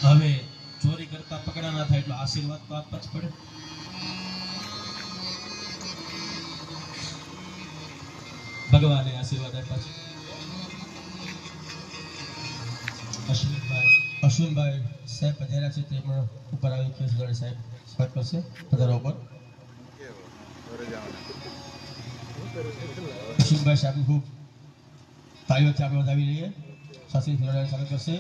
હવે ચોરી કરતા પકડા ના થાય એટલે આશીર્વાદ તો આપવા જ પડે. ભગવાને આશીર્વાદ આપ્યા છે. અશ્વિનભાઈ સાહેબ પધાર્યા છે, તેમણે ઉપર આવી કેસગઢ સાહેબ સ્વાગત કરશે. પધારો ઉપર. અશ્વિનભાઈ સાહેબ ખૂબ તાળીઓથી આપણે વધાવી લઈએ. શાસ્ત્રી ફિરોડાને સ્વાગત કરશે.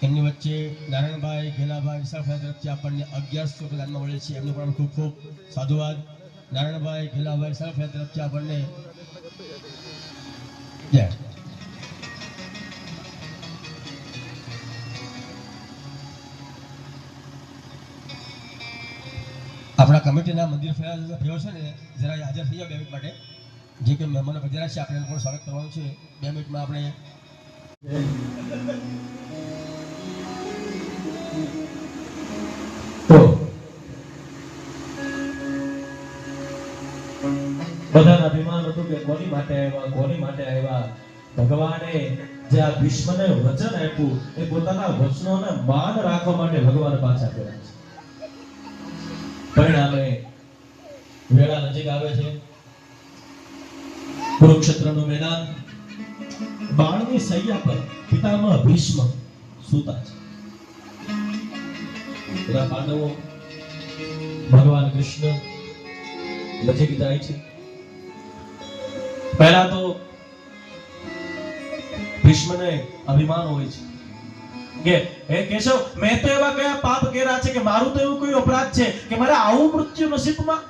એમની વચ્ચે નારાયણભાઈ ઘેલાભાઈ વિશાળ તરફથી આપણને 1100 દાનમાં મળે છે. એમનો પણ ખૂબ ખૂબ સાધુવાદ. નારાયણભાઈ ઘેલાભાઈ વિશાળ તરફથી આપણને જય. આપણા કમિટીના મંદિર ફેરવ છે ને, જરા હાજર થઈ જાવ 2 મિનિટ માટે. જે કે મહેમાનો પધાર્યા છે આપણે પણ સ્વાગત કરવાનું છે. 2 મિનિટમાં આપણે બધાના અભિમાન હતું કે કોની માટે આવ્યા. ભગવાને જે આ ભીષ્મને વચન આપ્યું એ પોતાના વચનોને માન રાખવા માટે ભગવાન પાછા કર્યા છે. પરિણામે વેળા નજીક આવે છે. કુરુક્ષેત્રનું મેદાન, બાણની સૈયા પર પિતામહ ભીષ્મ સૂતા છે. બધા પાંડવો ભગવાન કૃષ્ણ નજીક જાય છે. પહેલા તો ભીષ્મને અભિમાન હોય છે કે હે કેશવ, મેં તો એવા કયા પાપ કર્યા છે કે મારું તો એવું કોઈ અપરાધ છે કે મારે આવું મૃત્યુ નસીબમાં